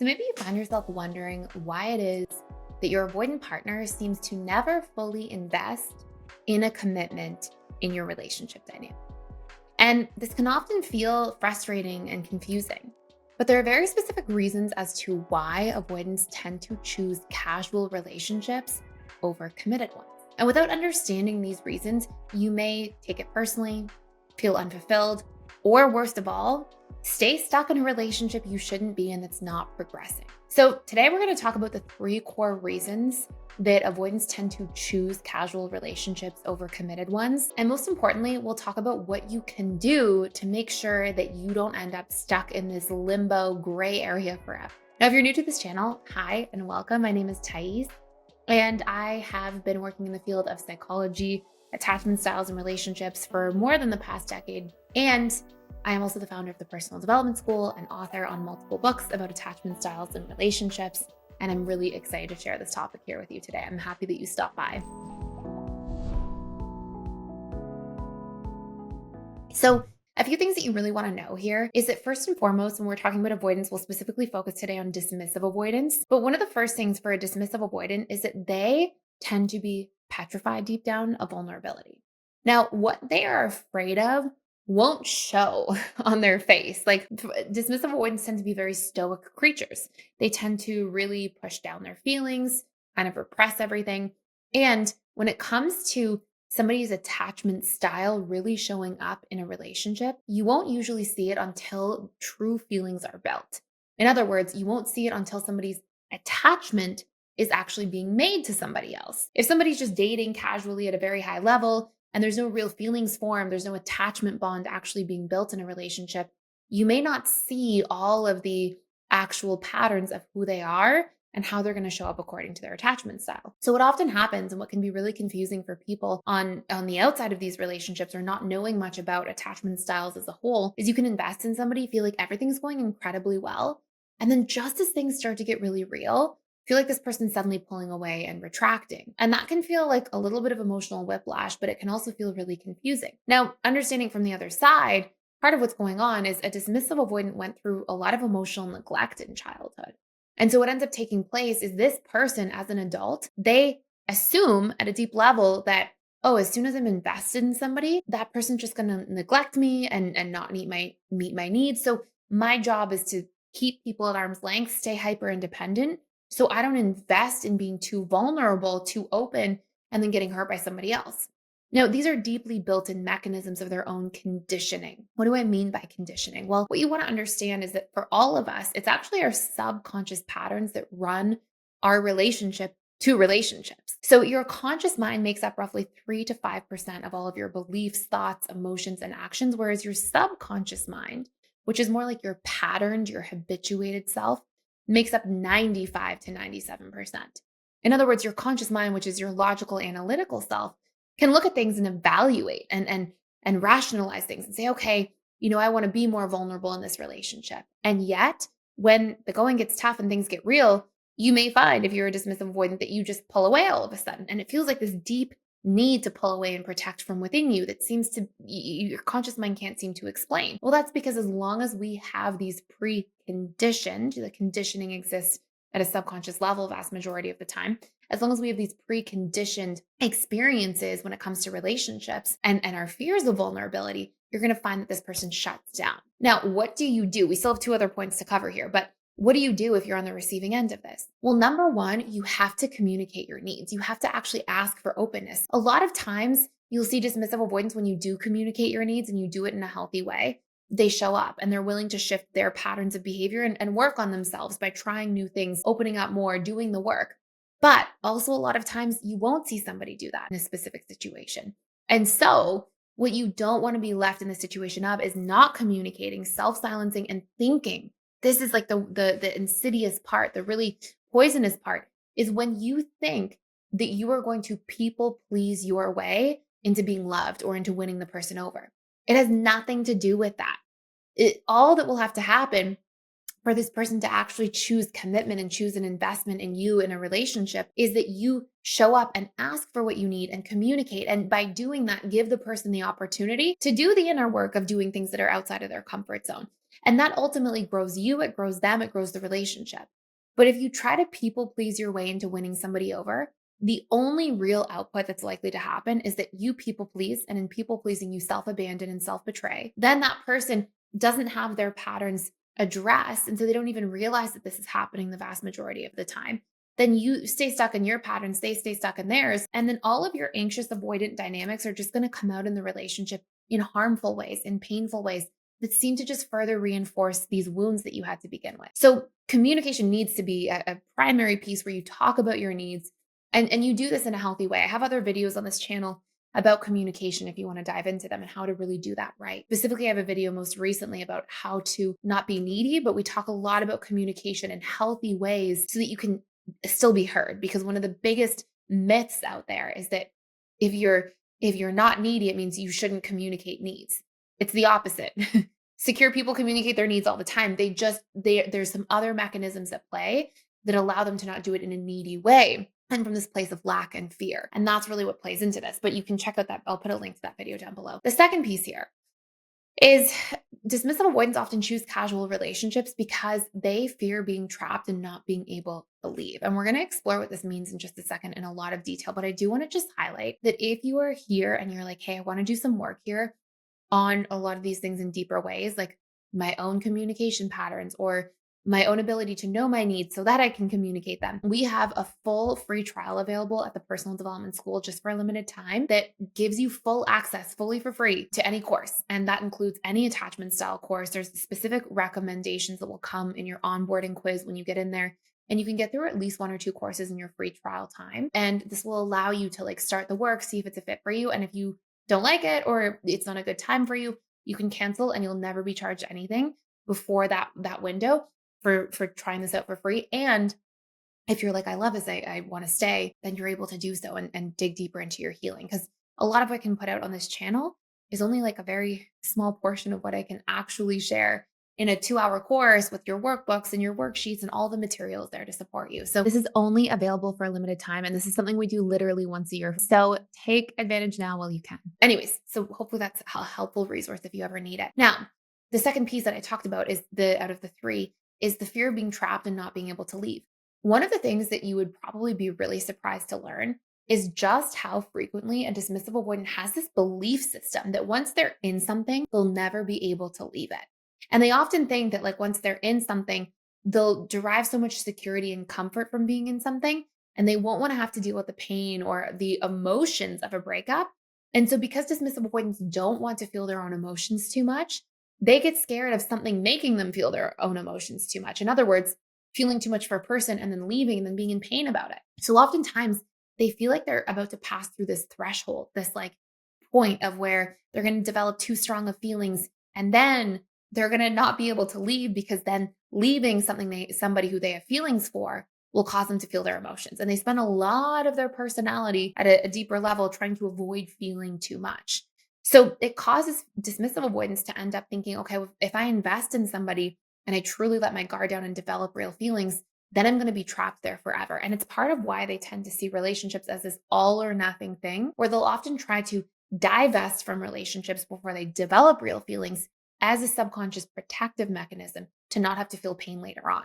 So maybe you find yourself wondering why it is that your avoidant partner seems to never fully invest in a commitment in your relationship dynamic. And this can often feel frustrating and confusing. But there are very specific reasons as to why avoidants tend to choose casual relationships over committed ones. And without understanding these reasons, you may take it personally, feel unfulfilled, or worst of all, stay stuck in a relationship you shouldn't be in that's not progressing. So, today we're going to talk about the three core reasons that avoidants tend to choose casual relationships over committed ones. And most importantly, we'll talk about what you can do to make sure that you don't end up stuck in this limbo gray area forever. Now, if you're new to this channel, hi and welcome. My name is Thais, and I have been working in the field of psychology, attachment styles, and relationships for more than the past decade. And I am also the founder of the Personal Development School and author on multiple books about attachment styles and relationships. And I'm really excited to share this topic here with you today. I'm happy that you stopped by. So, a few things that you really want to know here is that first and foremost, when we're talking about avoidance, we'll specifically focus today on dismissive avoidance. But one of the first things for a dismissive avoidant is that they tend to be petrified deep down of vulnerability. Now, what they are afraid of won't show on their face. Like dismissive avoidants tend to be very stoic creatures. They tend to really push down their feelings, kind of repress everything. And when it comes to somebody's attachment style really showing up in a relationship, you won't usually see it until true feelings are built. In other words, you won't see it until somebody's attachment is actually being made to somebody else. If somebody's just dating casually at a very high level and there's no real feelings formed, there's no attachment bond actually being built in a relationship, you may not see all of the actual patterns of who they are and how they're going to show up according to their attachment style. So what often happens and what can be really confusing for people on the outside of these relationships or not knowing much about attachment styles as a whole is you can invest in somebody, feel like everything's going incredibly well. And then just as things start to get really real, feel like this person's suddenly pulling away and retracting. And that can feel like a little bit of emotional whiplash, but it can also feel really confusing. Now, understanding from the other side, part of what's going on is a dismissive avoidant went through a lot of emotional neglect in childhood. And so what ends up taking place is this person as an adult, they assume at a deep level that, oh, as soon as I'm invested in somebody, that person's just going to neglect me and not meet my needs. So my job is to keep people at arm's length, stay hyper independent, so I don't invest in being too vulnerable, too open, and then getting hurt by somebody else. Now, these are deeply built-in mechanisms of their own conditioning. What do I mean by conditioning? Well, what you want to understand is that for all of us, it's actually our subconscious patterns that run our relationship to relationships. So your conscious mind makes up roughly 3 to 5% of all of your beliefs, thoughts, emotions, and actions, whereas your subconscious mind, which is more like your patterned, your habituated self, makes up 95 to 97%. In other words, your conscious mind, which is your logical, analytical self, can look at things and evaluate and rationalize things and say, okay, I want to be more vulnerable in this relationship. And yet, when the going gets tough and things get real, you may find if you're a dismissive avoidant that you just pull away all of a sudden. And it feels like this deep need to pull away and protect from within you that seems to, your conscious mind can't seem to explain. Well, that's because as long as we have these preconditioned, the conditioning exists at a subconscious level vast majority of the time, as long as we have these preconditioned experiences when it comes to relationships and our fears of vulnerability, you're going to find that this person shuts down. Now, what do you do? We still have two other points to cover here, but what do you do if you're on the receiving end of this? Well, number one, you have to communicate your needs. You have to actually ask for openness. A lot of times you'll see dismissive avoidance when you do communicate your needs and you do it in a healthy way. They show up and they're willing to shift their patterns of behavior and work on themselves by trying new things, opening up more, doing the work. But also a lot of times you won't see somebody do that in a specific situation. And so what you don't want to be left in the situation of is not communicating, self-silencing, and thinking. This is like the insidious part, the really poisonous part, is when you think that you are going to people please your way into being loved or into winning the person over. It has nothing to do with that. All that will have to happen for this person to actually choose commitment and choose an investment in you in a relationship is that you show up and ask for what you need and communicate. And by doing that, give the person the opportunity to do the inner work of doing things that are outside of their comfort zone. And that ultimately grows you, it grows them, it grows the relationship. But if you try to people please your way into winning somebody over, the only real output that's likely to happen is that you people please, and in people pleasing, you self abandon and self betray. Then that person doesn't have their patterns addressed. And so they don't even realize that this is happening the vast majority of the time. Then you stay stuck in your patterns, they stay stuck in theirs. And then all of your anxious avoidant dynamics are just going to come out in the relationship in harmful ways, in painful ways that seem to just further reinforce these wounds that you had to begin with. So communication needs to be a primary piece where you talk about your needs and you do this in a healthy way. I have other videos on this channel about communication if you want to dive into them and how to really do that right. Specifically, I have a video most recently about how to not be needy, but we talk a lot about communication in healthy ways so that you can still be heard. Because one of the biggest myths out there is that if you're not needy, it means you shouldn't communicate needs. It's the opposite. Secure people communicate their needs all the time. There's some other mechanisms at play that allow them to not do it in a needy way and from this place of lack and fear. And that's really what plays into this. But you can check out that. I'll put a link to that video down below. The second piece here is dismissive avoidants often choose casual relationships because they fear being trapped and not being able to leave. And we're going to explore what this means in just a second in a lot of detail. But I do want to just highlight that if you are here and you're like, hey, I want to do some work here on a lot of these things in deeper ways, like my own communication patterns or my own ability to know my needs so that I can communicate them. We have a full free trial available at the Personal Development School just for a limited time that gives you full access, fully for free, to any course. And that includes any attachment style course. There's specific recommendations that will come in your onboarding quiz when you get in there. And you can get through at least 1 or 2 courses in your free trial time. And this will allow you to start the work, see if it's a fit for you. And if you don't like it or it's not a good time for you, you can cancel and you'll never be charged anything before that window for trying this out for free. And if you're like, I love this, I want to stay, then you're able to do so and dig deeper into your healing. Because a lot of what I can put out on this channel is only a very small portion of what I can actually share in a 2-hour course with your workbooks and your worksheets and all the materials there to support you. So this is only available for a limited time. And this is something we do literally once a year. So take advantage now while you can. Anyways, so hopefully that's a helpful resource if you ever need it. Now, the second piece that I talked about is out of the 3 is the fear of being trapped and not being able to leave. One of the things that you would probably be really surprised to learn is just how frequently a dismissive avoidant has this belief system that once they're in something, they'll never be able to leave it. And they often think that once they're in something, they'll derive so much security and comfort from being in something, and they won't want to have to deal with the pain or the emotions of a breakup. And so because dismissive avoidants don't want to feel their own emotions too much, they get scared of something making them feel their own emotions too much. In other words, feeling too much for a person and then leaving and then being in pain about it. So oftentimes they feel like they're about to pass through this threshold, this point of where they're going to develop too strong of feelings. And then they're going to not be able to leave because then leaving somebody who they have feelings for will cause them to feel their emotions. And they spend a lot of their personality at a deeper level trying to avoid feeling too much. So it causes dismissive avoidance to end up thinking, okay, well, if I invest in somebody and I truly let my guard down and develop real feelings, then I'm going to be trapped there forever. And it's part of why they tend to see relationships as this all or nothing thing, where they'll often try to divest from relationships before they develop real feelings as a subconscious protective mechanism to not have to feel pain later on.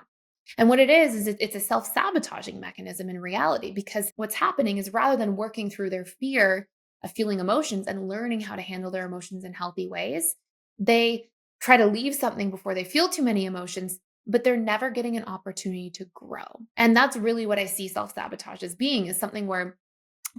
And what it is it's a self-sabotaging mechanism in reality, because what's happening is rather than working through their fear of feeling emotions and learning how to handle their emotions in healthy ways, they try to leave something before they feel too many emotions, but they're never getting an opportunity to grow. And that's really what I see self-sabotage as being, is something where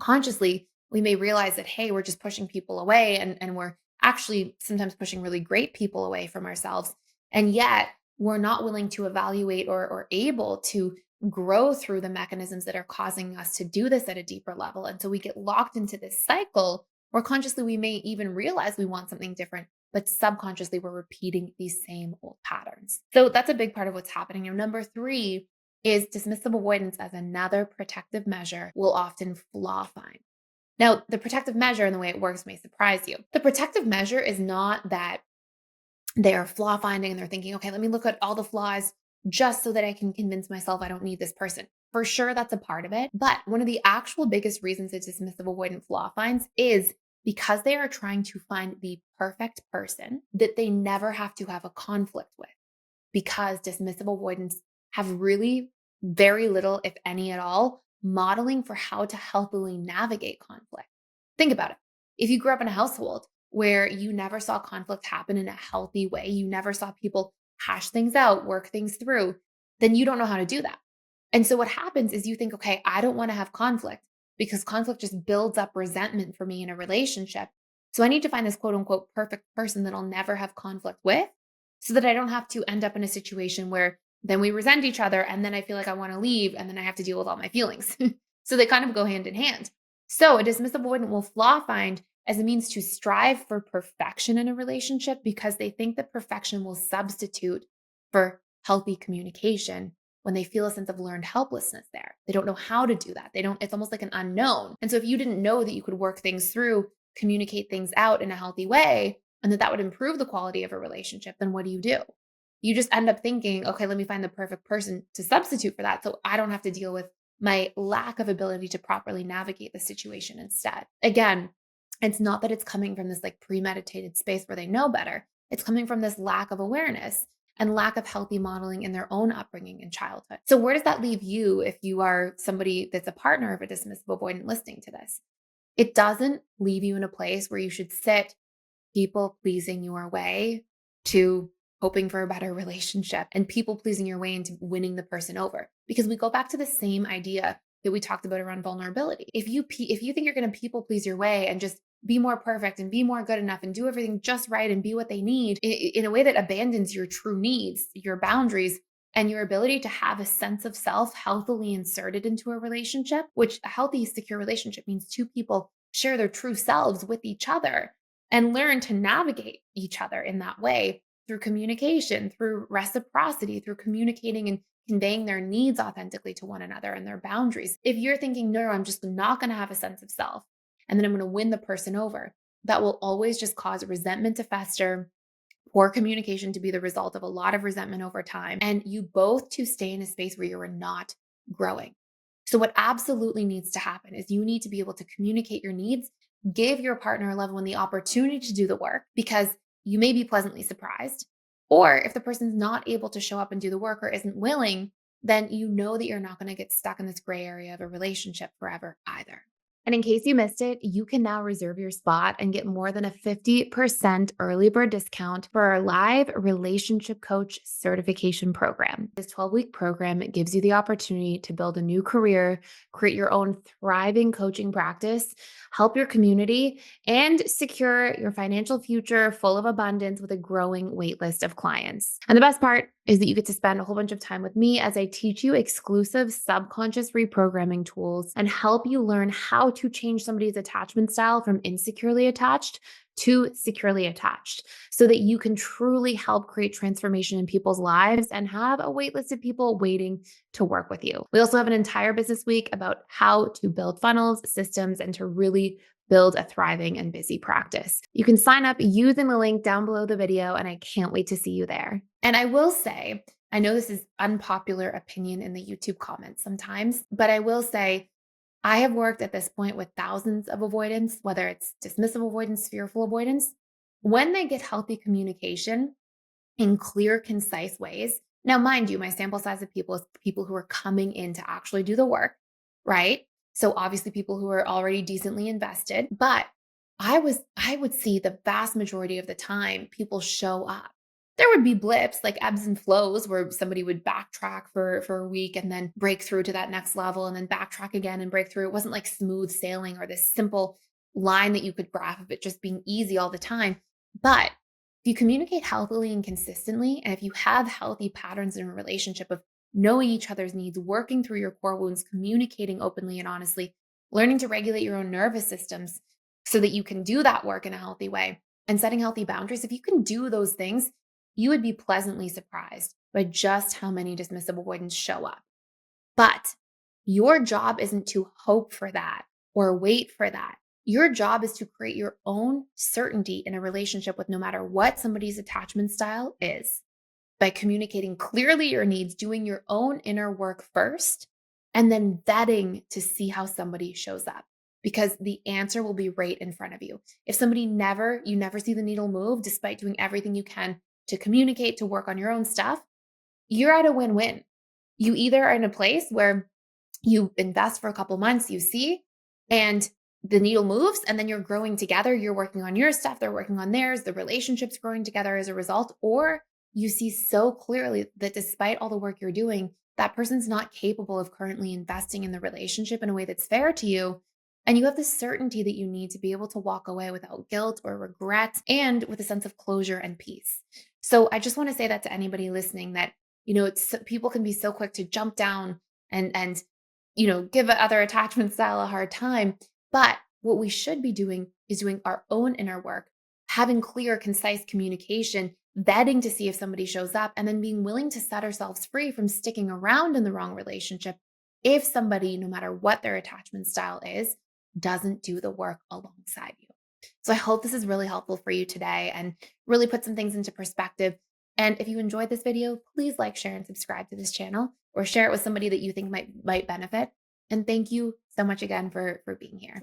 consciously we may realize that, hey, we're just pushing people away and we're actually sometimes pushing really great people away from ourselves. And yet we're not willing to evaluate or able to grow through the mechanisms that are causing us to do this at a deeper level. And so we get locked into this cycle where consciously we may even realize we want something different, but subconsciously we're repeating these same old patterns. So that's a big part of what's happening. Now, number 3 is dismissive avoidance as another protective measure will often flaw find. Now, the protective measure and the way it works may surprise you. The protective measure is not that they are flaw finding and they're thinking, okay, let me look at all the flaws just so that I can convince myself I don't need this person. For sure, that's a part of it. But one of the actual biggest reasons a dismissive avoidant flaw finds is because they are trying to find the perfect person that they never have to have a conflict with, because dismissive avoidants have really very little, if any at all, modeling for how to healthily navigate conflict. Think about it. If you grew up in a household where you never saw conflict happen in a healthy way, you never saw people hash things out, work things through, then you don't know how to do that. And so what happens is you think, okay, I don't want to have conflict because conflict just builds up resentment for me in a relationship. So I need to find this quote unquote perfect person that I'll never have conflict with so that I don't have to end up in a situation where then we resent each other and then I feel like I want to leave and then I have to deal with all my feelings. So they kind of go hand in hand. So a dismissive avoidant will flaw find as a means to strive for perfection in a relationship because they think that perfection will substitute for healthy communication when they feel a sense of learned helplessness there. They don't know how to do that. It's almost like an unknown. And so if you didn't know that you could work things through, communicate things out in a healthy way, and that would improve the quality of a relationship, then what do? You just end up thinking, okay, let me find the perfect person to substitute for that so I don't have to deal with my lack of ability to properly navigate the situation instead. Again, it's not that it's coming from this like premeditated space where they know better. It's coming from this lack of awareness and lack of healthy modeling in their own upbringing in childhood. So where does that leave you if you are somebody that's a partner of a dismissive avoidant listening to this? It doesn't leave you in a place where you should sit people pleasing your way to hoping for a better relationship and people pleasing your way into winning the person over. Because we go back to the same idea that we talked about around vulnerability. If you think you're going to people please your way and just be more perfect and be more good enough and do everything just right and be what they need in a way that abandons your true needs, your boundaries, and your ability to have a sense of self healthily inserted into a relationship, which a healthy, secure relationship means two people share their true selves with each other and learn to navigate each other in that way through communication, through reciprocity, through communicating and conveying their needs authentically to one another and their boundaries. If you're thinking, no, I'm just not going to have a sense of self and then I'm going to win the person over, that will always just cause resentment to fester, poor communication to be the result of a lot of resentment over time, and you both to stay in a space where you're not growing. So what absolutely needs to happen is you need to be able to communicate your needs, give your partner or loved one the opportunity to do the work because you may be pleasantly surprised. Or if the person's not able to show up and do the work or isn't willing, then you know that you're not going to get stuck in this gray area of a relationship forever either. And in case you missed it, you can now reserve your spot and get more than a 50% early bird discount for our live relationship coach certification program. This 12-week program gives you the opportunity to build a new career, create your own thriving coaching practice, help your community, and secure your financial future full of abundance with a growing waitlist of clients. And the best part is that you get to spend a whole bunch of time with me as I teach you exclusive subconscious reprogramming tools and help you learn how to change somebody's attachment style from insecurely attached to securely attached so that you can truly help create transformation in people's lives and have a wait list of people waiting to work with you. We also have an entire business week about how to build funnels, systems, and to really build a thriving and busy practice. You can sign up using the link down below the video, and I can't wait to see you there. And I will say, I know this is unpopular opinion in the YouTube comments sometimes, but I will say, I have worked at this point with thousands of avoidants, whether it's dismissive avoidance, fearful avoidance. When they get healthy communication in clear, concise ways. Now, mind you, my sample size of people is people who are coming in to actually do the work, right? So obviously people who are already decently invested, but I would see the vast majority of the time people show up. There would be blips like ebbs and flows where somebody would backtrack for a week and then break through to that next level and then backtrack again and break through. It wasn't like smooth sailing or this simple line that you could graph of it just being easy all the time. But if you communicate healthily and consistently, and if you have healthy patterns in a relationship of knowing each other's needs, working through your core wounds, communicating openly and honestly, learning to regulate your own nervous systems so that you can do that work in a healthy way and setting healthy boundaries, if you can do those things, you would be pleasantly surprised by just how many dismissive avoidants show up. But your job isn't to hope for that or wait for that. Your job is to create your own certainty in a relationship with no matter what somebody's attachment style is by communicating clearly your needs, doing your own inner work first, and then vetting to see how somebody shows up. because the answer will be right in front of you. If you never see the needle move despite doing everything you can to communicate, to work on your own stuff, you're at a win-win. You either are in a place where you invest for a couple months, you see, and the needle moves, and then you're growing together. You're working on your stuff, they're working on theirs, the relationship's growing together as a result. Or you see so clearly that despite all the work you're doing, that person's not capable of currently investing in the relationship in a way that's fair to you. And you have the certainty that you need to be able to walk away without guilt or regret and with a sense of closure and peace. So I just want to say that to anybody listening that, people can be so quick to jump down and give a other attachment style a hard time. But what we should be doing is doing our own inner work, having clear, concise communication, vetting to see if somebody shows up, and then being willing to set ourselves free from sticking around in the wrong relationship if somebody, no matter what their attachment style is, doesn't do the work alongside you. So I hope this is really helpful for you today and really put some things into perspective. And if you enjoyed this video, please like, share, and subscribe to this channel or share it with somebody that you think might benefit. And thank you so much again for being here.